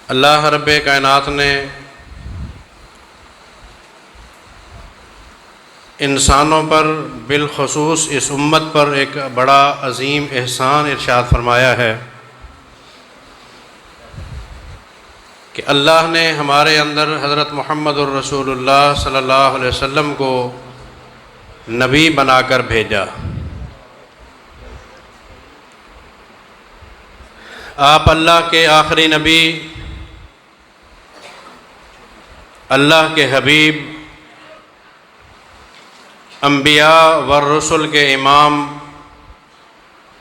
اللہ رب کائنات نے انسانوں پر بالخصوص اس امت پر ایک بڑا عظیم احسان ارشاد فرمایا ہے کہ اللہ نے ہمارے اندر حضرت محمد الرسول اللہ صلی اللہ علیہ وسلم کو نبی بنا کر بھیجا۔ آپ اللہ کے آخری نبی، اللہ کے حبیب، انبیاء والرسل کے امام،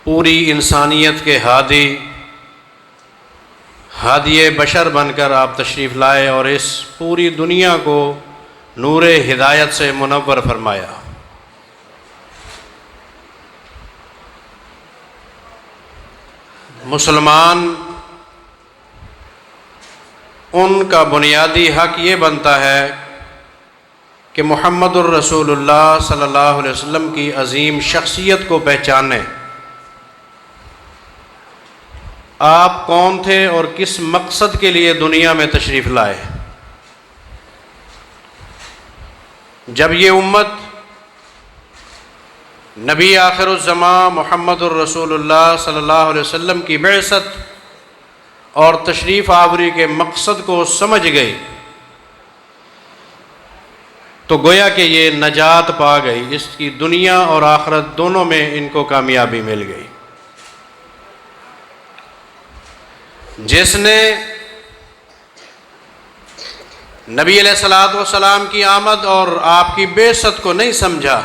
پوری انسانیت کے ہادی بشر بن کر آپ تشریف لائے اور اس پوری دنیا کو نور ہدایت سے منور فرمایا۔ مسلمان ان کا بنیادی حق یہ بنتا ہے کہ محمد الرسول اللہ صلی اللہ علیہ وسلم کی عظیم شخصیت کو پہچانے۔ آپ کون تھے اور کس مقصد کے لیے دنیا میں تشریف لائے؟ جب یہ امت نبی آخر الزمان محمد الرسول اللہ صلی اللہ علیہ وسلم کی بعثت اور تشریف آوری کے مقصد کو سمجھ گئی تو گویا کہ یہ نجات پا گئی، اس کی دنیا اور آخرت دونوں میں ان کو کامیابی مل گئی۔ جس نے نبی علیہ الصلوۃ والسلام کی آمد اور آپ کی بعثت کو نہیں سمجھا،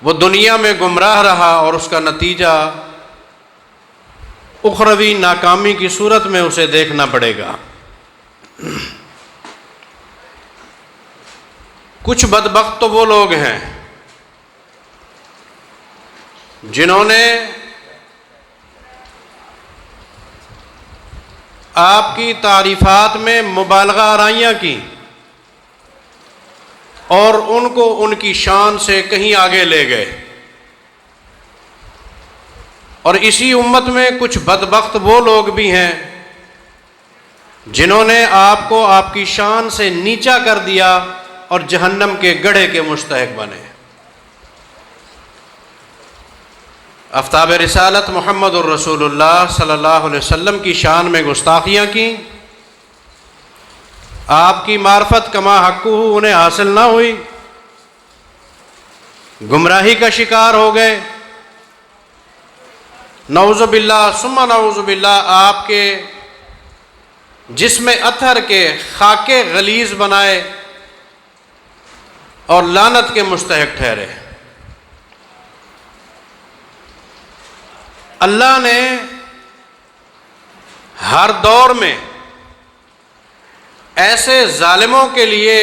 وہ دنیا میں گمراہ رہا اور اس کا نتیجہ اخروی ناکامی کی صورت میں اسے دیکھنا پڑے گا۔ کچھ بدبخت تو وہ لوگ ہیں جنہوں نے آپ کی تعریفات میں مبالغہ آرائیاں کی اور ان کو ان کی شان سے کہیں آگے لے گئے، اور اسی امت میں کچھ بدبخت وہ لوگ بھی ہیں جنہوں نے آپ کو آپ کی شان سے نیچا کر دیا اور جہنم کے گڑھے کے مستحق بنے۔ آفتاب رسالت محمد الرسول اللہ صلی اللہ علیہ وسلم کی شان میں گستاخیاں کی، آپ کی معرفت کما حقہ انہیں حاصل نہ ہوئی، گمراہی کا شکار ہو گئے، نعوذ باللہ ثم نعوذ باللہ آپ کے جسم اطہر کے خاکے غلیظ بنائے اور لعنت کے مستحق ٹھہرے۔ اللہ نے ہر دور میں ایسے ظالموں کے لیے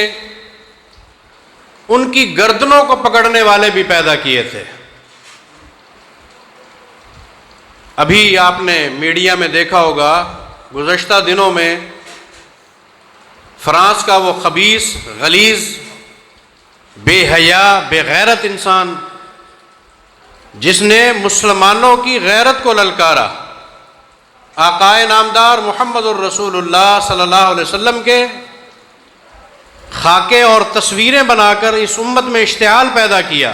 ان کی گردنوں کو پکڑنے والے بھی پیدا کیے تھے۔ ابھی آپ نے میڈیا میں دیکھا ہوگا، گزشتہ دنوں میں فرانس کا وہ خبیث، غلیظ، بے حیا، بے غیرت انسان جس نے مسلمانوں کی غیرت کو للکارا، آقائے نامدار محمد الرسول اللہ صلی اللہ علیہ وسلم کے خاکے اور تصویریں بنا کر اس امت میں اشتعال پیدا کیا،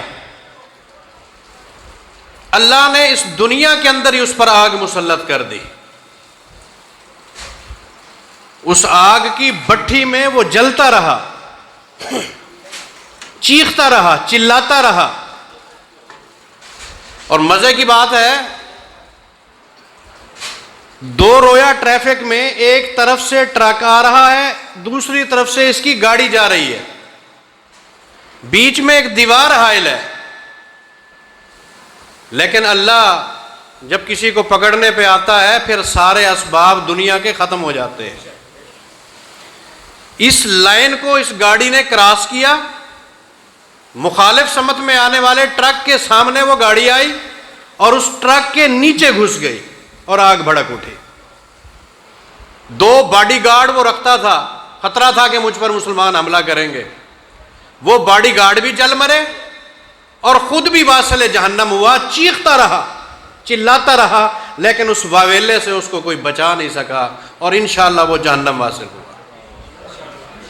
اللہ نے اس دنیا کے اندر ہی اس پر آگ مسلط کر دی۔ اس آگ کی بھٹی میں وہ جلتا رہا، چیختا رہا، چلاتا رہا، اور مزے کی بات ہے دو رویا ٹریفک میں ایک طرف سے ٹرک آ رہا ہے، دوسری طرف سے اس کی گاڑی جا رہی ہے، بیچ میں ایک دیوار حائل ہے، لیکن اللہ جب کسی کو پکڑنے پہ آتا ہے پھر سارے اسباب دنیا کے ختم ہو جاتے ہیں۔ اس لائن کو اس گاڑی نے کراس کیا، مخالف سمت میں آنے والے ٹرک کے سامنے وہ گاڑی آئی اور اس ٹرک کے نیچے گھس گئی اور آگ بھڑک اٹھی۔ دو باڈی گارڈ وہ رکھتا تھا، خطرہ تھا کہ مجھ پر مسلمان حملہ کریں گے، وہ باڈی گارڈ بھی جل مرے اور خود بھی واصل جہنم ہوا، چیختا رہا، چلاتا رہا، لیکن اس واویلے سے اس کو کوئی بچا نہیں سکا اور انشاءاللہ وہ جہنم واصل ہوا۔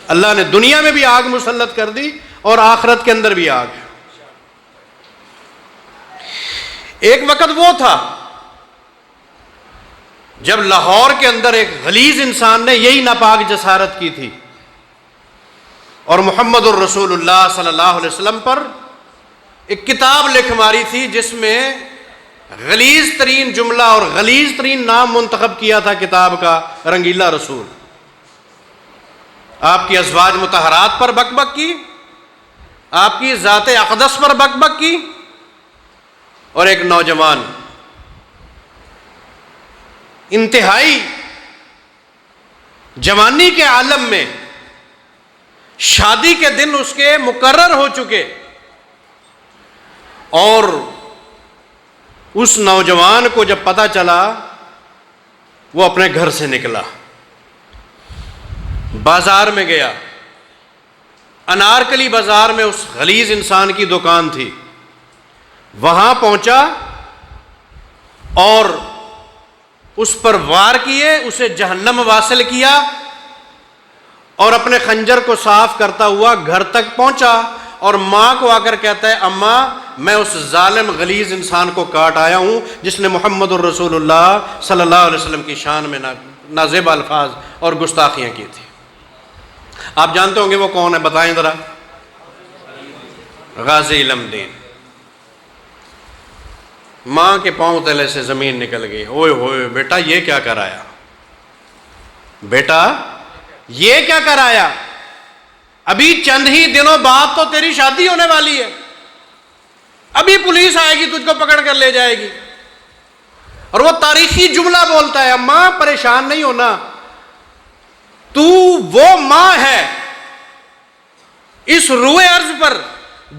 اللہ نے دنیا میں بھی آگ مسلط کر دی اور آخرت کے اندر بھی آگ ہے۔ ایک وقت وہ تھا جب لاہور کے اندر ایک غلیظ انسان نے یہی ناپاک جسارت کی تھی اور محمد الرسول اللہ صلی اللہ علیہ وسلم پر ایک کتاب لکھ ماری تھی جس میں غلیظ ترین جملہ اور غلیظ ترین نام منتخب کیا تھا کتاب کا، رنگیلا رسول۔ آپ کی ازواج مطہرات پر بک بک کی، آپ کی ذات اقدس پر بک بک کی، اور ایک نوجوان انتہائی جوانی کے عالم میں شادی کے دن اس کے مقرر ہو چکے، اور اس نوجوان کو جب پتہ چلا وہ اپنے گھر سے نکلا، بازار میں گیا، انارکلی بازار میں اس غلیظ انسان کی دکان تھی، وہاں پہنچا اور اس پر وار کیے، اسے جہنم واصل کیا، اور اپنے خنجر کو صاف کرتا ہوا گھر تک پہنچا اور ماں کو آ کر کہتا ہے اماں میں اس ظالم غلیظ انسان کو کاٹ آیا ہوں جس نے محمد الرسول اللہ صلی اللہ علیہ وسلم کی شان میں نازیب الفاظ اور گستاخیاں کی تھی۔ آپ جانتے ہوں گے وہ کون ہے، بتائیں ذرا۔ غازی علم دین۔ ماں کے پاؤں تلے سے زمین نکل گئی، اوئے ہوئے بیٹا یہ کیا کرایا، بیٹا یہ کیا کرایا، ابھی چند ہی دنوں بعد تو تیری شادی ہونے والی ہے، ابھی پولیس آئے گی تجھ کو پکڑ کر لے جائے گی۔ اور وہ تاریخی جملہ بولتا ہے اماں پریشان نہیں ہونا، تو وہ ماں ہے اس روئے ارض پر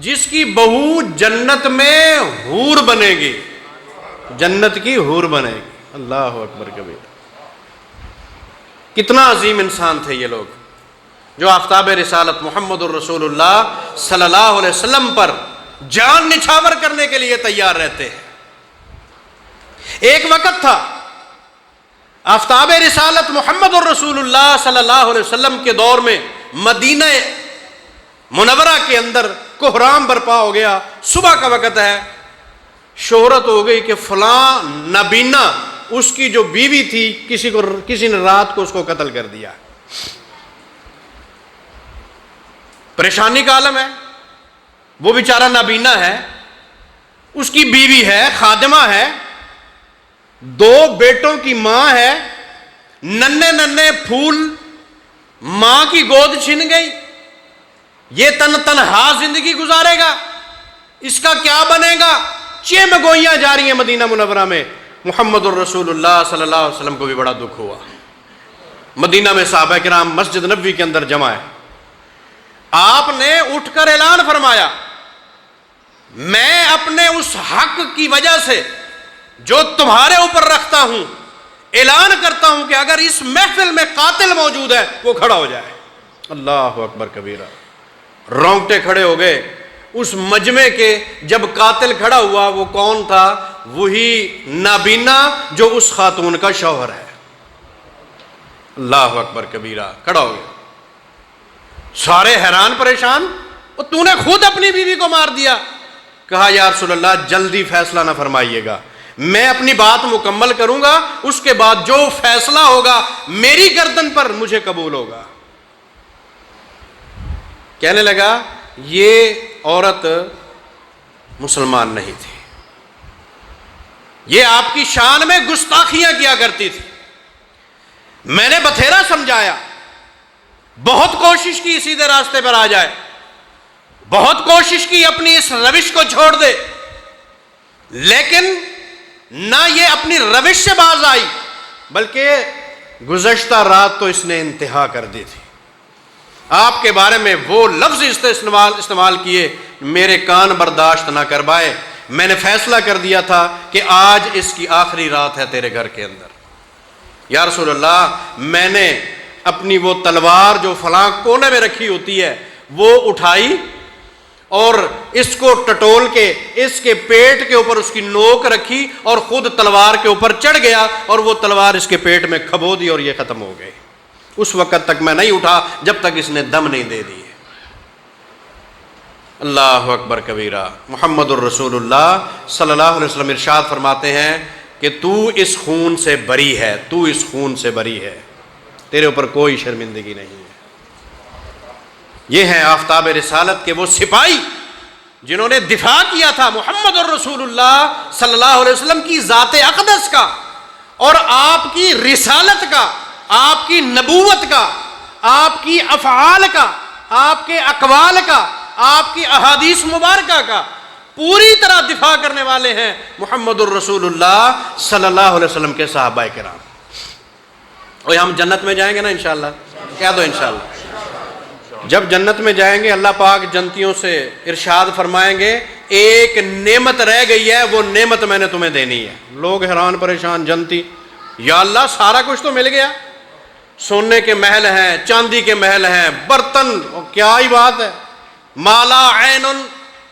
جس کی بہو جنت میں حور بنے گی، جنت کی حور بنے گی۔ اللہ اکبر کبیر۔ کتنا عظیم انسان تھے یہ لوگ جو آفتاب رسالت محمد الرسول اللہ صلی اللہ علیہ وسلم پر جان نچھاور کرنے کے لیے تیار رہتے ہیں۔ ایک وقت تھا آفتاب رسالت محمد الرسول اللہ صلی اللہ علیہ وسلم کے دور میں مدینہ منورہ کے اندر کوہرام برپا ہو گیا، صبح کا وقت ہے، شہرت ہو گئی کہ فلاں نابینا اس کی جو بیوی تھی کسی نے رات کو اس کو قتل کر دیا۔ پریشانی کا عالم ہے، وہ بیچارہ نابینا ہے، اس کی بیوی ہے، خادمہ ہے، دو بیٹوں کی ماں ہے، ننھے ننھے پھول ماں کی گود چھن گئی، یہ تنہا زندگی گزارے گا، اس کا کیا بنے گا؟ چیمگوئیاں جا رہی ہیں مدینہ منورہ میں۔ محمد الرسول اللہ صلی اللہ علیہ وسلم کو بھی بڑا دکھ ہوا۔ مدینہ میں صحابہ کرام مسجد نبوی کے اندر جمع ہے، آپ نے اٹھ کر اعلان فرمایا میں اپنے اس حق کی وجہ سے جو تمہارے اوپر رکھتا ہوں اعلان کرتا ہوں کہ اگر اس محفل میں قاتل موجود ہے وہ کھڑا ہو جائے۔ اللہ اکبر کبیرہ۔ رونگٹے کھڑے ہو گئے اس مجمع کے۔ جب قاتل کھڑا ہوا وہ کون تھا؟ وہی نابینا جو اس خاتون کا شوہر ہے۔ اللہ اکبر کبیرہ۔ کھڑا ہو گیا، سارے حیران پریشان، تو نے خود اپنی بیوی کو مار دیا۔ کہا یا رسول اللہ جلدی فیصلہ نہ فرمائیے گا، میں اپنی بات مکمل کروں گا، اس کے بعد جو فیصلہ ہوگا میری گردن پر مجھے قبول ہوگا۔ کہنے لگا یہ عورت مسلمان نہیں تھی، یہ آپ کی شان میں گستاخیاں کیا کرتی تھی، میں نے بتھیرا سمجھایا، بہت کوشش کی سیدھے راستے پر آ جائے، بہت کوشش کی اپنی اس روش کو چھوڑ دے، لیکن نہ یہ اپنی روش سے باز آئی بلکہ گزشتہ رات تو اس نے انتہا کر دی تھی۔ آپ کے بارے میں وہ لفظ استعمال کیے میرے کان برداشت نہ کر پائے، میں نے فیصلہ کر دیا تھا کہ آج اس کی آخری رات ہے تیرے گھر کے اندر۔ یا رسول اللہ میں نے اپنی وہ تلوار جو فلاں کونے میں رکھی ہوتی ہے وہ اٹھائی اور اس کو ٹٹول کے اس کے پیٹ کے اوپر اس کی نوک رکھی اور خود تلوار کے اوپر چڑھ گیا اور وہ تلوار اس کے پیٹ میں کھبو دی اور یہ ختم ہو گئے. اس وقت تک میں نہیں اٹھا جب تک اس نے دم نہیں دے دی. اللہ اکبر کبیرہ. محمد الرسول اللہ صلی اللہ علیہ وسلم ارشاد فرماتے ہیں کہ تو اس خون سے بری ہے, تو اس خون سے بری ہے, تیرے اوپر کوئی شرمندگی نہیں ہے. یہ ہیں آفتاب رسالت کے وہ سپاہی جنہوں نے دفاع کیا تھا محمد الرسول اللہ صلی اللہ علیہ وسلم کی ذات اقدس کا اور آپ کی رسالت کا, آپ کی نبوت کا, آپ کی افعال کا, آپ کے اقوال کا, آپ کی احادیث مبارکہ کا پوری طرح دفاع کرنے والے ہیں محمد الرسول اللہ صلی اللہ علیہ وسلم کے صحابہ کرام. اور ہم جنت میں جائیں گے نا انشاءاللہ, کہہ دو انشاءاللہ. جب جنت میں جائیں گے اللہ پاک جنتیوں سے ارشاد فرمائیں گے ایک نعمت رہ گئی ہے, وہ نعمت میں نے تمہیں دینی ہے. لوگ حیران پریشان, جنتی یا اللہ سارا کچھ تو مل گیا, سونے کے محل ہیں, چاندی کے محل ہیں, برتن, کیا ہی بات ہے. مالا عین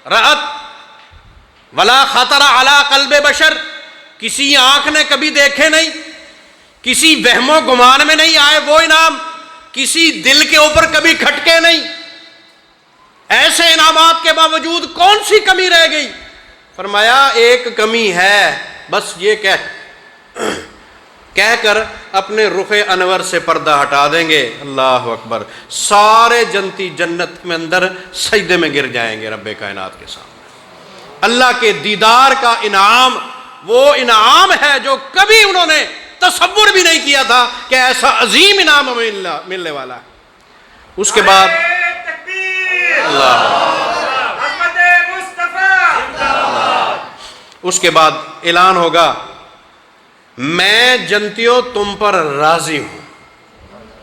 رأت ولا خطر علی قلب بشر, کسی آنکھ نے کبھی دیکھے نہیں, کسی وہم و گمان میں نہیں آئے وہ انعام, کسی دل کے اوپر کبھی کھٹکے نہیں. ایسے انعامات کے باوجود کون سی کمی رہ گئی؟ فرمایا ایک کمی ہے, بس یہ کہہ کر اپنے رخ انور سے پردہ ہٹا دیں گے. اللہ اکبر. سارے جنتی جنت میں اندر سجدے میں گر جائیں گے رب کائنات کے سامنے. اللہ کے دیدار کا انعام وہ انعام ہے جو کبھی انہوں نے تصور بھی نہیں کیا تھا کہ ایسا عظیم انعام ملنے والا ہے. اس کے بعد اس کے بعد اعلان ہوگا میں جنتیوں تم پر راضی ہوں.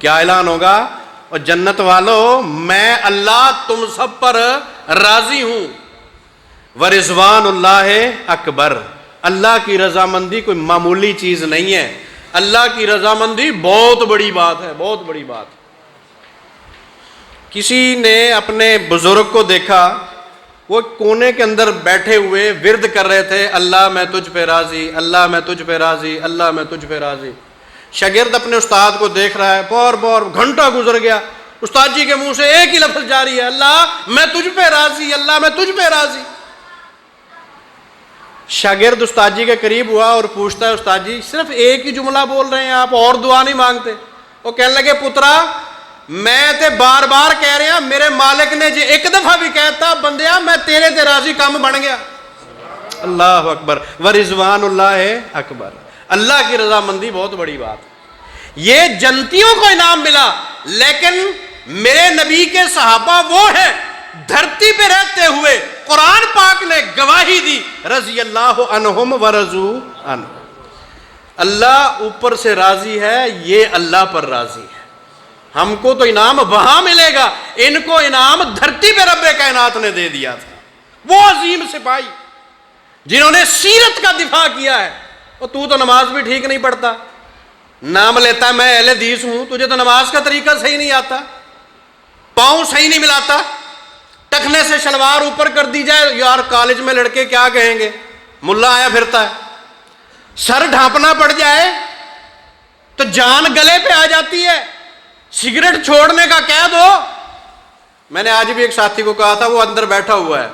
کیا اعلان ہوگا؟ اور جنت والو میں اللہ تم سب پر راضی ہوں. ورضوان اللہ اکبر. اللہ کی رضامندی کوئی معمولی چیز نہیں ہے, اللہ کی رضامندی بہت بڑی بات ہے, بہت بڑی بات. کسی نے اپنے بزرگ کو دیکھا, وہ کونے کے اندر بیٹھے ہوئے ورد کر رہے تھے, اللہ میں تجھ پہ راضی, اللہ میں تجھ پہ راضی, اللہ میں تجھ پہ راضی. شاگرد اپنے استاد کو دیکھ رہا ہے, بور گھنٹہ گزر گیا, استاد جی کے منہ سے ایک ہی لفظ جاری ہے, اللہ میں تجھ پہ راضی, اللہ میں تجھ پہ راضی. شاگرد استاد جی کے قریب ہوا اور پوچھتا ہے استاد جی صرف ایک ہی جملہ بول رہے ہیں آپ, اور دعا نہیں مانگتے؟ وہ کہنے لگے پترا میں تے بار بار کہہ رہا, میرے مالک نے جی ایک دفعہ بھی کہتا بندیا میں تیرے تے راضی کام بن گیا. اللہ اکبر. ورضوان اللہ اکبر. اللہ کی رضامندی بہت بڑی بات. یہ جنتیوں کو انعام ملا, لیکن میرے نبی کے صحابہ وہ ہیں دھرتی پہ رہتے ہوئے قرآن پاک نے گواہی دی رضی اللہ عنہم ورضوا عنہ. اللہ اوپر سے راضی ہے, یہ اللہ پر راضی ہے. ہم کو تو انعام وہاں ملے گا, ان کو انعام دھرتی پہ رب کائنات نے دے دیا تھا. وہ عظیم سپاہی جنہوں نے سیرت کا دفاع کیا ہے. اور تو نماز بھی ٹھیک نہیں پڑھتا, نام لیتا ہے میں اہل حدیث ہوں, تجھے تو نماز کا طریقہ صحیح نہیں آتا, پاؤں صحیح نہیں ملاتا, ٹخنے سے شلوار اوپر کر دی جائے, یار کالج میں لڑکے کیا کہیں گے, ملا آیا پھرتا ہے. سر ڈھانپنا پڑ جائے تو جان گلے پہ آ جاتی ہے, سگریٹ چھوڑنے کا کہہ دو. میں نے آج بھی ایک ساتھی کو کہا تھا, وہ اندر بیٹھا ہوا ہے,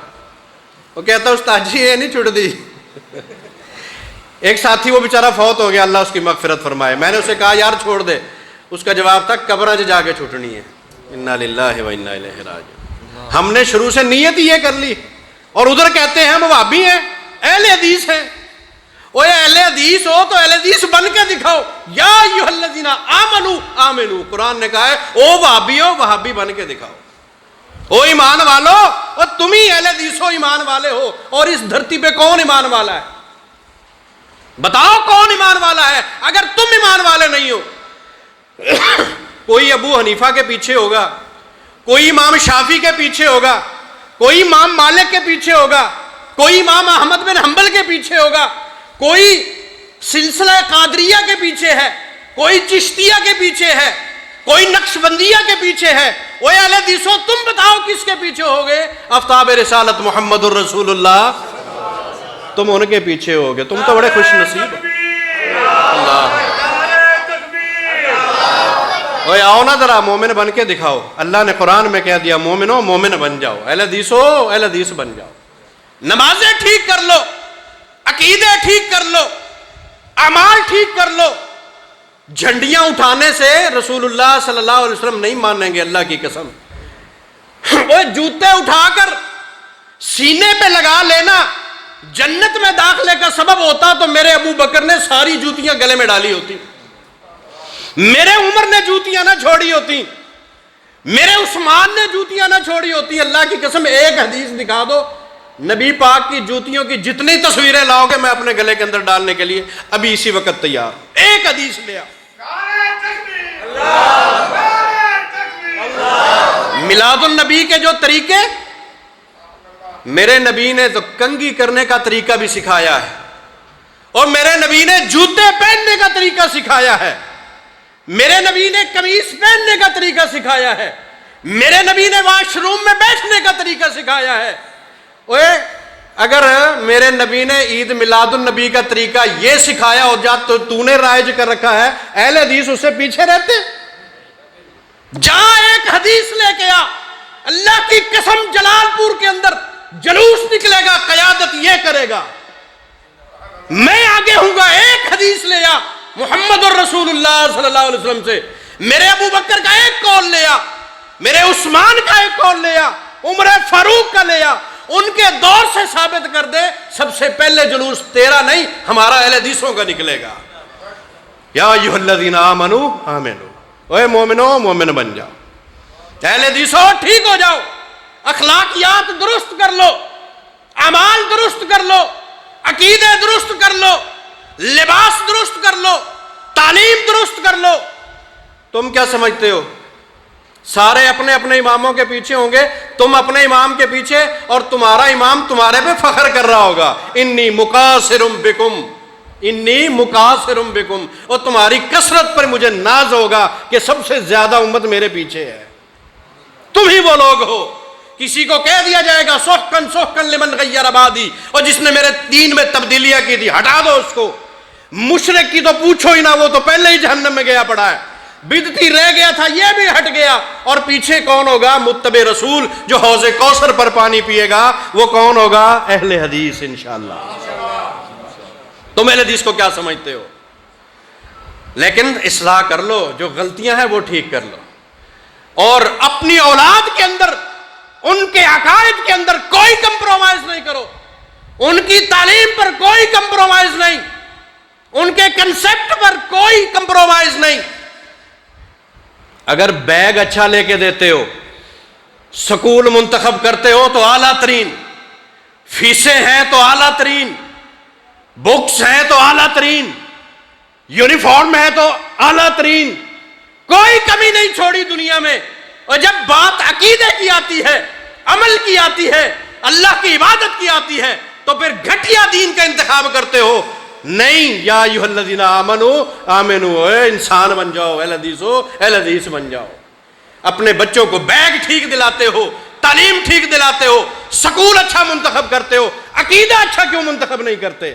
وہ کہتا استاد جی یہ نہیں چھوڑ دی. ایک ساتھی وہ بیچارہ فوت ہو گیا, اللہ اس کی مغفرت فرمائے. میں نے اسے کہا یار چھوڑ دے, اس کا جواب تھا قبر جا کے چھوٹنی ہے. انا للہ و انا الیہ راجعون. ہم نے شروع سے نیت یہ کر لی, اور ادھر کہتے ہیں ہم وہابی ہیں, اہل حدیث ہیں. وہ اہل حدیث ہو تو اہل حدیث بن کے دکھاؤ. یا ایھا الذین آمنوا آمنوا, قرآن نے کہا ہے او وہابی ہو, وہابی بن کے دکھاؤ. او ایمان والو, اور تم ہی اہل حدیث ہو, ایمان والے ہو. اور اس دھرتی پہ کون ایمان والا ہے؟ بتاؤ کون ایمان والا ہے اگر تم ایمان والے نہیں ہو. کوئی ابو حنیفہ کے پیچھے ہوگا, کوئی امام شافعی کے پیچھے ہوگا, کوئی امام مالک کے پیچھے ہوگا, کوئی امام احمد بن حنبل کے پیچھے ہوگا, کوئی سلسلہ قادریہ کے پیچھے ہے, کوئی چشتیہ کے پیچھے ہے, کوئی نقش بندیہ کے پیچھے ہے. اوے اہل حدیثو تم بتاؤ کس کے پیچھے ہوگے؟ آفتاب رسالت محمد الرسول اللہ، تم ان کے پیچھے ہوگے. تم تو بڑے خوش نصیب ہو. اللہ، اوے آؤ نا ذرا مومن بن کے دکھاؤ. اللہ نے قرآن میں کہہ دیا مومنو مومن بن جاؤ. اہل حدیثو اہل حدیث بن جاؤ. نمازیں ٹھیک کر لو، عقیدے ٹھیک کر لو، اعمال ٹھیک کر لو. جھنڈیاں اٹھانے سے رسول اللہ صلی اللہ علیہ وسلم نہیں مانیں گے، اللہ کی قسم. وہ جوتے اٹھا کر سینے پہ لگا لینا جنت میں داخلے کا سبب ہوتا تو میرے ابو بکر نے ساری جوتیاں گلے میں ڈالی ہوتی، میرے عمر نے جوتیاں نہ چھوڑی ہوتی، میرے عثمان نے جوتیاں نہ چھوڑی ہوتی. اللہ کی قسم ایک حدیث دکھا دو نبی پاک کی جوتیوں کی جتنی تصویریں لاؤ گے میں اپنے گلے کے اندر ڈالنے کے لیے ابھی اسی وقت تیار. ایک حدیث لے آ. میلاد النبی کے جو طریقے، میرے نبی نے تو کنگھی کرنے کا طریقہ بھی سکھایا ہے، اور میرے نبی نے جوتے پہننے کا طریقہ سکھایا ہے، میرے نبی نے قمیص پہننے کا طریقہ سکھایا ہے، میرے نبی نے واش روم میں بیٹھنے کا طریقہ سکھایا ہے. اوے اگر میرے نبی نے عید میلاد النبی کا طریقہ یہ سکھایا ہو جا تو نے رائج کر رکھا ہے، اہل حدیث اس سے پیچھے رہتے. جہاں ایک حدیث لے کے آ، اللہ کی قسم جلال پور کے اندر جلوس نکلے گا، قیادت یہ کرے گا، میں آگے ہوں گا. ایک حدیث لے آ محمد الرسول اللہ صلی اللہ علیہ وسلم سے. میرے ابو بکر کا ایک قول لے آ، میرے عثمان کا ایک قول لے آ، عمر فاروق کا لے آ. ان کے دور سے ثابت کر دے سب سے پہلے جلوس تیرا نہیں ہمارا اہل حدیثوں کا نکلے گا. یا ایھا الذین آمنوا آمنو، اے مومنو مومن بن جاؤ. اہل حدیثوں ٹھیک ہو جاؤ، اخلاقیات درست کر لو، اعمال درست کر لو، عقیدے درست کر لو، لباس درست کر لو، تعلیم درست کر لو. تم کیا سمجھتے ہو سارے اپنے اپنے اماموں کے پیچھے ہوں گے؟ تم اپنے امام کے پیچھے اور تمہارا امام تمہارے پہ فخر کر رہا ہوگا، انی مقاصر بکم، انی مقاصر بکم، اور تمہاری کثرت پر مجھے ناز ہوگا کہ سب سے زیادہ امت میرے پیچھے ہے. تم ہی وہ لوگ ہو. کسی کو کہہ دیا جائے گا سحقن سحقن لمن غیر آبادی، اور جس نے میرے دین میں تبدیلیاں کی تھی ہٹا دو اس کو. مشرک کی تو پوچھو ہی نہ، وہ تو پہلے ہی جہنم میں گیا پڑا ہے. بدعتی رہ گیا تھا یہ بھی ہٹ گیا. اور پیچھے کون ہوگا؟ متبع رسول جو حوض کوثر پر پانی پیے گا. وہ کون ہوگا؟ اہل حدیث انشاءاللہ. تم اہل حدیث کو کیا سمجھتے ہو؟ لیکن اصلاح کر لو، جو غلطیاں ہیں وہ ٹھیک کر لو، اور اپنی اولاد کے اندر ان کے عقائد کے اندر کوئی کمپرومائز نہیں کرو. ان کی تعلیم پر کوئی کمپرومائز نہیں، ان کے کنسپٹ پر کوئی کمپرومائز نہیں. اگر بیگ اچھا لے کے دیتے ہو، سکول منتخب کرتے ہو تو اعلیٰ ترین، فیسیں ہیں تو اعلیٰ ترین، بکس ہیں تو اعلیٰ ترین، یونیفارم ہے تو اعلیٰ ترین، کوئی کمی نہیں چھوڑی دنیا میں. اور جب بات عقیدے کی آتی ہے، عمل کی آتی ہے، اللہ کی عبادت کی آتی ہے، تو پھر گھٹیا دین کا انتخاب کرتے ہو. نہیں، یا ایھا الذین آمنوا آمنو، اے انسان بن جاؤ، اہل حدیث ہو، اہل حدیث بن جاؤ. اپنے بچوں کو بیگ ٹھیک دلاتے ہو، تعلیم ٹھیک دلاتے ہو، سکول اچھا منتخب کرتے ہو، عقیدہ اچھا کیوں منتخب نہیں کرتے؟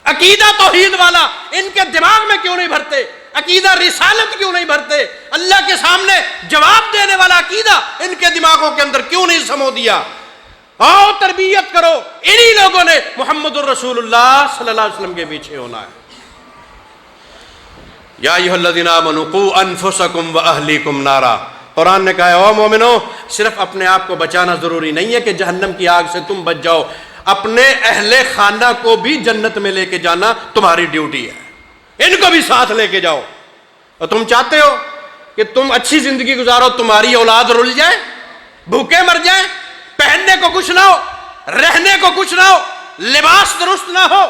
عقیدہ توحید والا ان کے دماغ میں کیوں نہیں بھرتے؟ عقیدہ رسالت کیوں نہیں بھرتے؟ اللہ کے سامنے جواب دینے والا عقیدہ ان کے دماغوں کے اندر کیوں نہیں سمو دیا؟ آؤ تربیت کرو. انہی لوگوں نے محمد الرسول اللہ صلی اللہ علیہ وسلم کے پیچھے ہونا ہے. یا ایھا الذین آمنوا قوا انفسکم واہلیکم نارا. قرآن نے کہا ہے او مومنو، صرف اپنے آپ کو بچانا ضروری نہیں ہے کہ جہنم کی آگ سے تم بچ جاؤ، اپنے اہل خانہ کو بھی جنت میں لے کے جانا تمہاری ڈیوٹی ہے. ان کو بھی ساتھ لے کے جاؤ. اور تم چاہتے ہو کہ تم اچھی زندگی گزارو، تمہاری اولاد رل جائے، بھوکے مر جائیں، پہننے کو کچھ نہ ہو، رہنے کو کچھ نہ ہو، لباس درست نہ ہو؟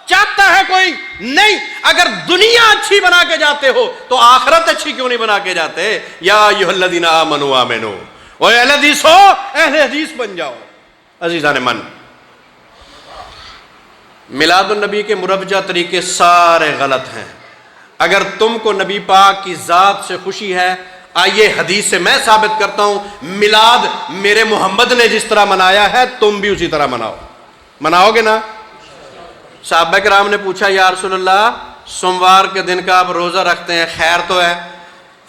چاہتا ہے کوئی؟ نہیں. اگر دنیا اچھی بنا کے جاتے ہو تو آخرت اچھی کیوں نہیں بنا کے جاتے؟ یا ایھا الذین آمنوا آمنو، اور اہل حدیث ہو، اہل حدیث بن جاؤ. عزیزان من، میلاد النبی کے مربجہ طریقے سارے غلط ہیں. اگر تم کو نبی پاک کی ذات سے خوشی ہے، آئیے حدیث سے میں ثابت کرتا ہوں، میلاد میرے محمد نے جس طرح منایا ہے تم بھی اسی طرح مناؤ. مناؤ گے نا؟ صحابہ کرام نے پوچھا یا رسول اللہ سوموار کے دن کا آپ روزہ رکھتے ہیں، خیر تو ہے؟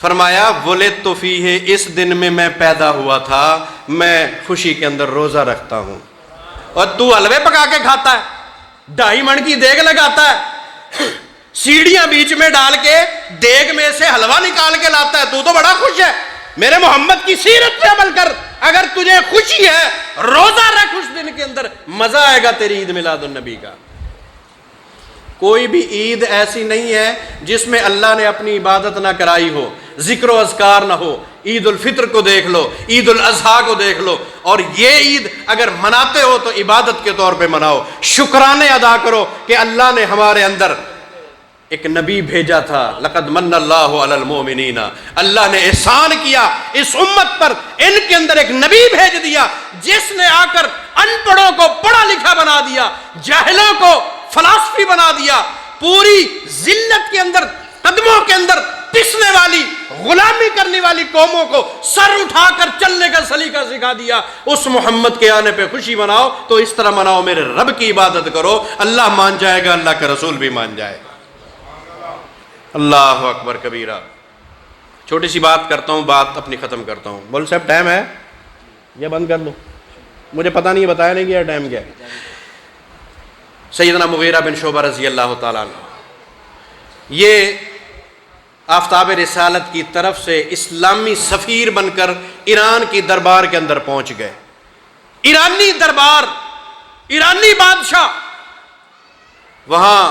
فرمایا ولدت فیہ، اس دن میں پیدا ہوا تھا، میں خوشی کے اندر روزہ رکھتا ہوں. اور تو حلوے پکا کے کھاتا ہے، 2.5 من کی دیگ لگاتا ہے، سیڑھیاں بیچ میں ڈال کے دیگ میں سے حلوہ نکال کے لاتا ہے، تو بڑا خوش ہے. میرے محمد کی سیرت پہ عمل کر، اگر تجھے خوشی ہے روزہ رکھ اس دن کے اندر، مزہ آئے گا تیری عید میلاد النبی کا. کوئی بھی عید ایسی نہیں ہے جس میں اللہ نے اپنی عبادت نہ کرائی ہو، ذکر و اذکار نہ ہو. عید الفطر کو دیکھ لو، عید الاضحیٰ کو دیکھ لو. اور یہ عید اگر مناتے ہو تو عبادت کے طور پہ مناؤ، شکرانے ادا کرو کہ اللہ نے ہمارے اندر ایک نبی بھیجا تھا. لقد من اللہ علی المؤمنین، اللہ نے احسان کیا اس امت پر، ان کے اندر ایک نبی بھیج دیا جس نے آ کر ان پڑھوں کو پڑھا لکھا بنا دیا، جاہلوں کو فلسفی بنا دیا، پوری ذلت کے اندر قدموں کے اندر پسنے والی غلامی کرنے والی قوموں کو سر اٹھا کر چلنے کا سلیقہ سکھا دیا. اس محمد کے آنے پہ خوشی مناؤ تو اس طرح مناؤ، میرے رب کی عبادت کرو، اللہ مان جائے گا، اللہ کا رسول بھی مان جائے گا. اللہ اکبر کبیرہ. چھوٹی سی بات کرتا ہوں، بات اپنی ختم کرتا ہوں. بول صاحب ٹائم ہے یہ بند کر دو، مجھے پتہ نہیں، بتایا نہیں گیا ٹائم کیا ہے. سیدنا مغیرہ بن شعبہ رضی اللہ تعالیٰ عنہ یہ آفتاب رسالت کی طرف سے اسلامی سفیر بن کر ایران کی دربار کے اندر پہنچ گئے. ایرانی دربار، ایرانی بادشاہ. وہاں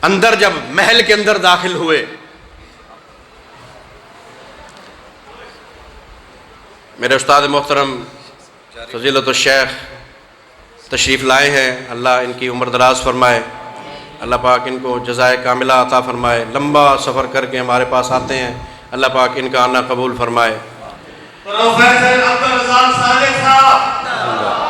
اندر جب محل کے اندر داخل ہوئے، میرے استاد محترم فضیلت الشیخ تشریف لائے ہیں، اللہ ان کی عمر دراز فرمائے، اللہ پاک ان کو جزائے کاملہ عطا فرمائے. لمبا سفر کر کے ہمارے پاس آتے ہیں، اللہ پاک ان کا آنا قبول فرمائے. پروفیسر عبدالرزاق صادق صاحب،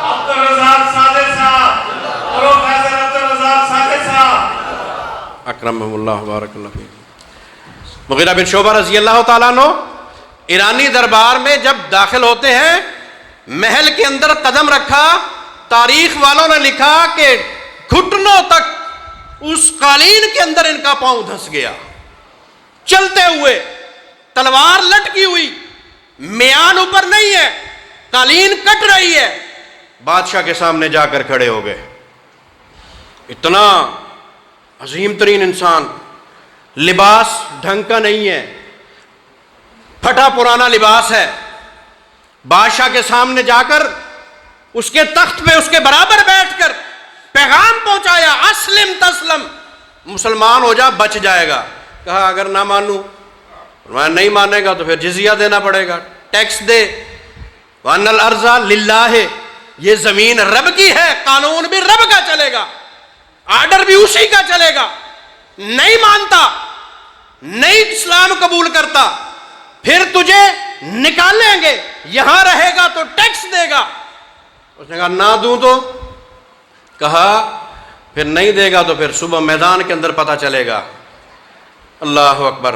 عبدالرزاق صادق صاحب، پروفیسر عبدالرزاق صادق صاحب، اکرمہم اللہ بارک اللہ فیہ. مغیرہ بن شعبہ رضی اللہ تعالیٰ عنہ ایرانی دربار میں جب داخل ہوتے ہیں، محل کے اندر قدم رکھا، تاریخ والوں نے لکھا کہ گھٹنوں تک اس قالین کے اندر ان کا پاؤں دھس گیا. چلتے ہوئے تلوار لٹکی ہوئی، میان اوپر نہیں ہے، قالین کٹ رہی ہے. بادشاہ کے سامنے جا کر کھڑے ہو گئے. اتنا عظیم ترین انسان، لباس ڈھنگ کا نہیں ہے، پھٹا پرانا لباس ہے. بادشاہ کے سامنے جا کر اس کے تخت پہ اس کے برابر بیٹھ کر پیغام پہنچایا، اسلم تسلم، مسلمان ہو جا بچ جائے گا. کہا اگر نہ مانوں، نہیں مانے گا تو پھر جزیہ دینا پڑے گا، ٹیکس دے. وَأَنَّ الْأَرْضَ لِلَّهِ، یہ زمین رب کی ہے، قانون بھی رب کا چلے گا، آرڈر بھی اسی کا چلے گا. نہیں مانتا، نہیں اسلام قبول کرتا، پھر تجھے نکالیں گے، یہاں رہے گا تو ٹیکس دے گا. اس نے کہا نہ دوں تو؟ کہا پھر نہیں دے گا تو پھر صبح میدان کے اندر پتہ چلے گا. اللہ اکبر.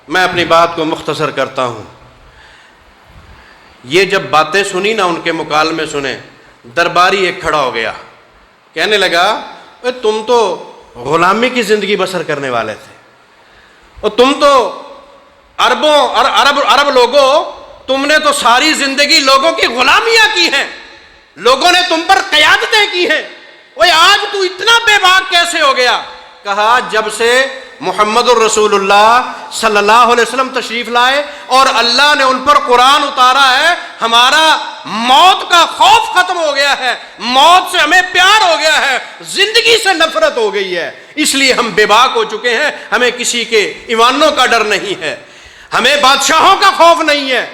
میں اپنی بات کو مختصر کرتا ہوں. یہ جب باتیں سنی نا، ان کے مکالمے سنے، درباری ایک کھڑا ہو گیا، کہنے لگا تم تو غلامی کی زندگی بسر کرنے والے تھے، اور تم تو عرب لوگوں، تم نے تو ساری زندگی لوگوں کی غلامیاں کی ہیں، لوگوں نے تم پر قیادتیں کی ہیں، وہ آج تو اتنا بے باک کیسے ہو گیا؟ کہا جب سے محمد الرسول اللہ صلی اللہ علیہ وسلم تشریف لائے اور اللہ نے ان پر قرآن اتارا ہے، ہمارا موت کا خوف ختم ہو گیا ہے، موت سے ہمیں پیار ہو گیا ہے، زندگی سے نفرت ہو گئی ہے، اس لیے ہم بے باک ہو چکے ہیں. ہمیں کسی کے ایوانوں کا ڈر نہیں ہے، ہمیں بادشاہوں کا خوف نہیں ہے،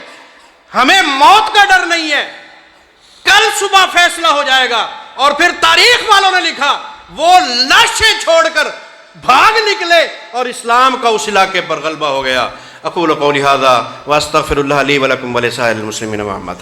ہمیں موت کا ڈر نہیں ہے. کل صبح فیصلہ ہو جائے گا. اور پھر تاریخ والوں نے لکھا وہ لاشیں چھوڑ کر بھاگ نکلے اور اسلام کا اس علاقے پر غلبہ ہو گیا. اقول قولی ھذا واستغفر اللہ لی ولکم ولسائر المسلمین. محمد